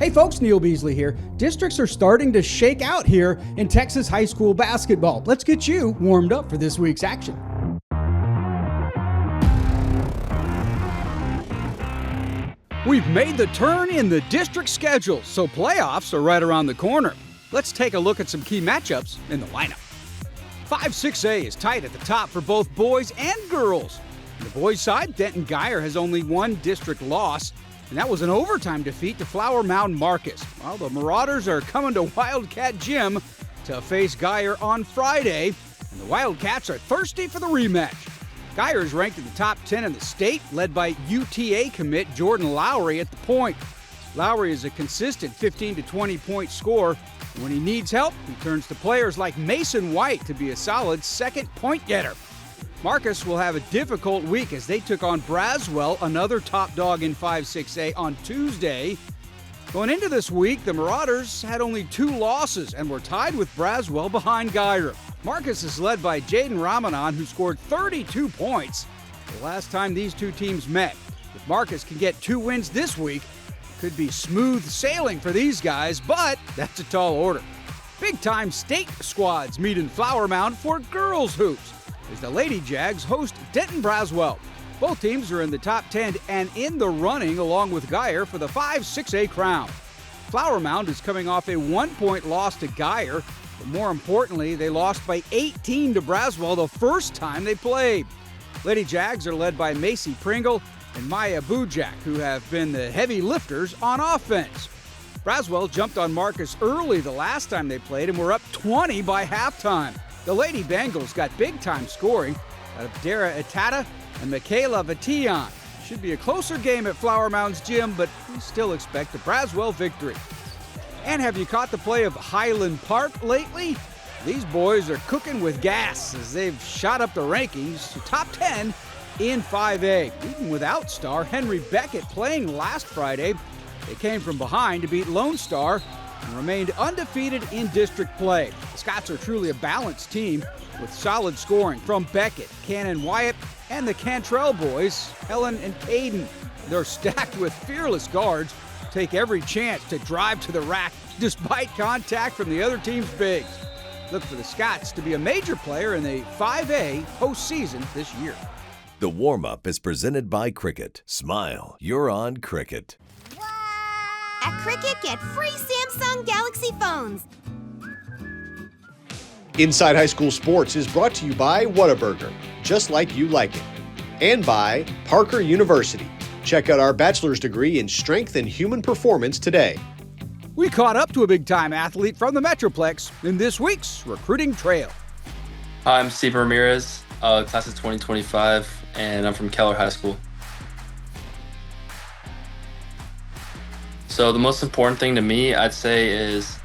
Hey folks, Neil Beasley here. Districts are starting to shake out here in Texas high school basketball. Let's get you warmed up for this week's action. We've made the turn in the district schedule, so playoffs are right around the corner. Let's take a look at some key matchups in the lineup. 5-6A is tight at the top for both boys and girls. On the boys' side, Denton Geyer has only one district loss, and that was an overtime defeat to Flower Mound Marcus. While the Marauders are coming to Wildcat Gym to face Geyer on Friday, and the Wildcats are thirsty for the rematch. Geyer is ranked in the top 10 in the state, led by UTA commit Jordan Lowry at the point. Lowry is a consistent 15 to 20 point scorer. When he needs help, he turns to players like Mason White to be a solid second point getter. Marcus will have a difficult week as they took on Braswell, another top dog in 5-6A, on Tuesday. Going into this week, the Marauders had only 2 losses and were tied with Braswell behind Geyer. Marcus is led by Jaden Ramadan, who scored 32 points the last time these two teams met. If Marcus can get 2 wins this week, it could be smooth sailing for these guys, but that's a tall order. Big-time state squads meet in Flower Mound for girls hoops as the Lady Jags host Denton Braswell. Both teams are in the top 10 and in the running along with Geyer for the 5-6A crown. Flower Mound is coming off a 1-point loss to Geyer, but more importantly, they lost by 18 to Braswell the first time they played. Lady Jags are led by Macy Pringle and Maya Bujak, who have been the heavy lifters on offense. Braswell jumped on Marcus early the last time they played and were up 20 by halftime. The Lady Bengals got big-time scoring out of Dara Itata and Michaela Vatian. Should be a closer game at Flower Mound's gym, but we still expect a Braswell victory. And have you caught the play of Highland Park lately? These boys are cooking with gas as they've shot up the rankings to top 10 in 5A. Even without star Henry Beckett playing last Friday, they came from behind to beat Lone Star and remained undefeated in district play. The Scots are truly a balanced team with solid scoring from Beckett, Cannon Wyatt, and the Cantrell boys, Helen and Caden. They're stacked with fearless guards, take every chance to drive to the rack despite contact from the other team's bigs. Look for the Scots to be a major player in the 5A postseason this year. The warm-up is presented by Cricket. Smile, you're on Cricket. At Cricket, get free Samsung Galaxy phones. Inside High School Sports is brought to you by Whataburger, just like you like it. And by Parker University. Check out our bachelor's degree in strength and human performance today. We caught up to a big-time athlete from the Metroplex in this week's Recruiting Trail. Hi, I'm Steve Ramirez, class of 2025, and I'm from Keller High School. So the most important thing to me, I'd say, is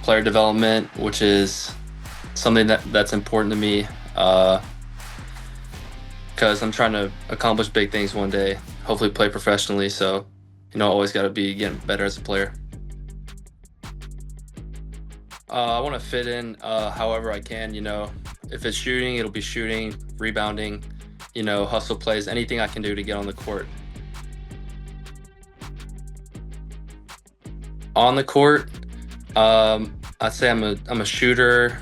player development, which is something that's important to me because I'm trying to accomplish big things one day, hopefully play professionally. So, always got to be getting better as a player. I want to fit in however I can, If it's shooting, it'll be shooting, rebounding, hustle plays, anything I can do to get on the court. On the court, I'd say I'm a shooter,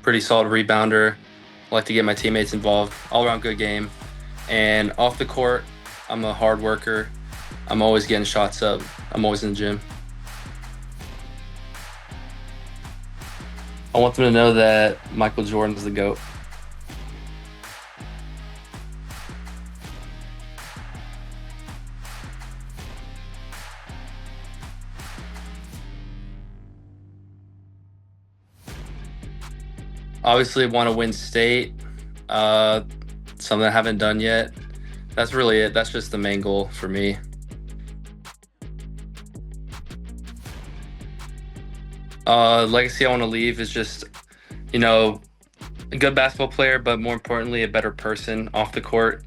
pretty solid rebounder. I like to get my teammates involved, all-around good game. And off the court, I'm a hard worker. I'm always getting shots up. I'm always in the gym. I want them to know that Michael Jordan's the GOAT. Obviously, want to win state, something I haven't done yet. That's really it. That's just the main goal for me. Legacy I want to leave is just, a good basketball player, but more importantly, a better person off the court.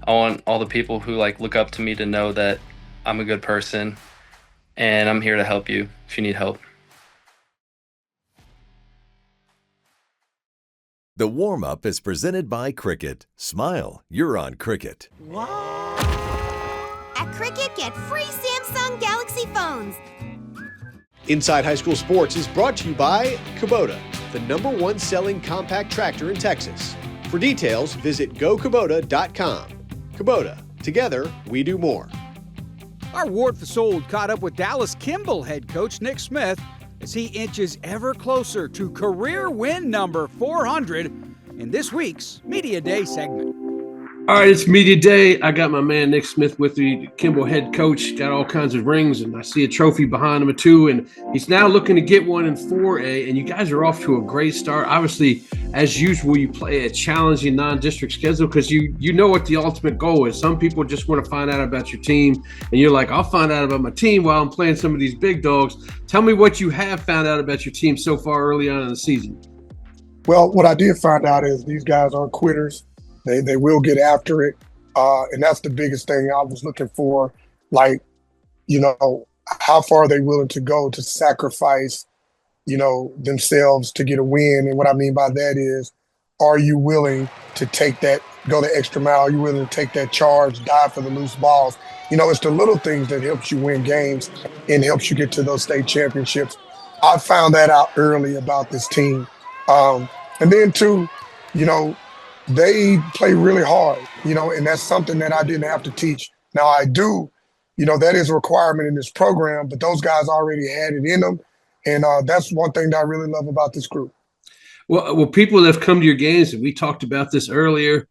I want all the people who look up to me to know that I'm a good person, and I'm here to help you if you need help. The warm-up is presented by Cricket. Smile, you're on Cricket. At At Cricket, get free Samsung Galaxy phones. Inside High School Sports is brought to you by Kubota, the #1 selling compact tractor in Texas. For details, visit gokubota.com. Kubota, together we do more. Our Ward Fasold caught up with Dallas Kimball head coach Nick Smith as he inches ever closer to career win number 400 in this week's Media Day segment. All right, it's Media Day. I got my man Nick Smith with me, Kimball head coach, got all kinds of rings, and I see a trophy behind him too, and he's now looking to get one in 4A, and you guys are off to a great start. Obviously, as usual, you play a challenging non-district schedule because you know what the ultimate goal is. Some people just want to find out about your team, and you're like, I'll find out about my team while I'm playing some of these big dogs. Tell me what you have found out about your team so far early on in the season. Well, what I did find out is these guys aren't quitters. They will get after it. And that's the biggest thing I was looking for. Like, how far are they willing to go to sacrifice, themselves to get a win? And what I mean by that is, are you willing to take that, go the extra mile? Are you willing to take that charge, die for the loose balls? It's the little things that helps you win games and helps you get to those state championships. I found that out early about this team. And then too, they play really hard, and that's something that I didn't have to teach. Now I do, that is a requirement in this program, but those guys already had it in them. And that's one thing that I really love about this group. Well, people that have come to your games, and we talked about this earlier,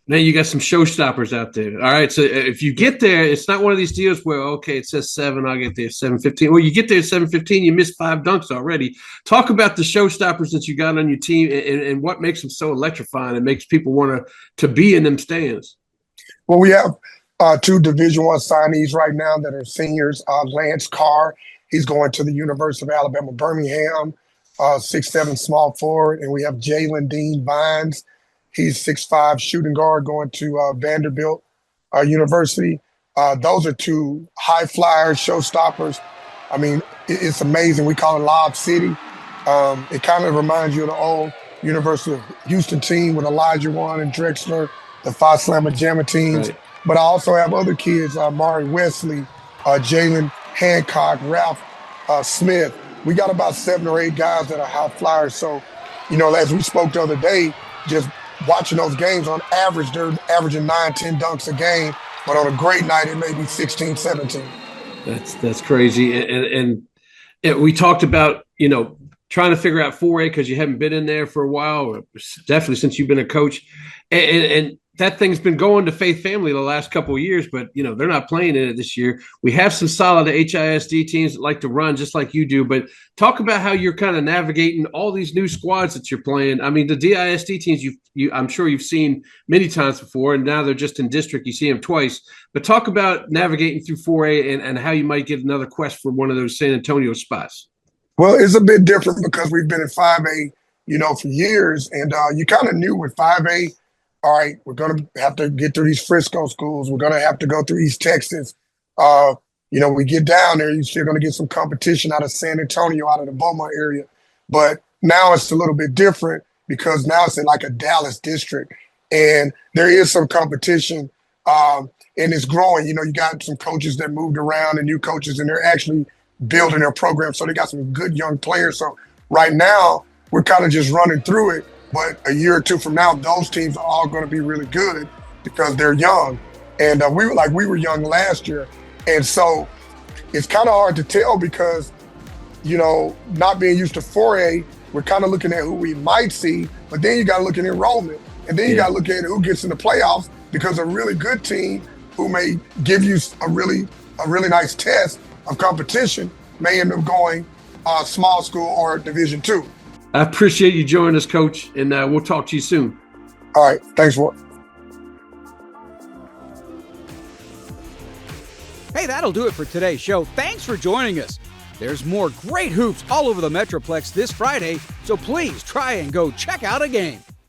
man, you got some showstoppers out there. All right, so if you get there, it's not one of these deals where, okay, it says 7, I'll get there at 7:15. Well, you get there at 7:15, you missed 5 dunks already. Talk about the showstoppers that you got on your team and what makes them so electrifying and makes people want to be in them stands. Well, we have 2 Division I signees right now that are seniors. Lance Carr, he's going to the University of Alabama, Birmingham, 6'7" small forward. And we have Jalen Dean Vines. He's 6'5" shooting guard going to Vanderbilt University. Those are 2 high flyers, showstoppers. I mean, it's amazing. We call it Lob City. It kind of reminds you of the old University of Houston team with Elijah Wan and Drexler, the Phi Slamma Jamma teams. Right. But I also have other kids, Mari Wesley, Jalen Hancock, Ralph Smith. We got about 7 or 8 guys that are high flyers. So, as we spoke the other day, just watching those games, on average, they're averaging 9-10 dunks a game, but on a great night, it may be 16-17. That's crazy. And we talked about, trying to figure out 4A because you haven't been in there for a while, or definitely since you've been a coach. And that thing's been going to Faith Family the last couple of years, but, they're not playing in it this year. We have some solid HISD teams that like to run just like you do, but talk about how you're kind of navigating all these new squads that you're playing. I mean, the DISD teams, I'm sure you've seen many times before, and now they're just in district. You see them twice. But talk about navigating through 4A and how you might get another quest for one of those San Antonio spots. Well, it's a bit different because we've been in 5A, for years, and you kind of knew with 5A, all right, we're going to have to get through these Frisco schools. We're going to have to go through East Texas. We get down there, you're still going to get some competition out of San Antonio, out of the Beaumont area. But now it's a little bit different because now it's in like a Dallas district. And there is some competition, and it's growing. You got some coaches that moved around and new coaches, and they're actually building their program. So they got some good young players. So right now, we're kind of just running through it. But a year or 2 from now, those teams are all going to be really good because they're young. And we were young last year. And so it's kind of hard to tell because, not being used to 4A, we're kind of looking at who we might see. But then you got to look at enrollment. And then you got to look at who gets in the playoffs, because a really good team who may give you a really nice test of competition may end up going small school or Division II. I appreciate you joining us, Coach, and we'll talk to you soon. All right. Thanks, Ward. Hey, that'll do it for today's show. Thanks for joining us. There's more great hoops all over the Metroplex this Friday, so please try and go check out a game.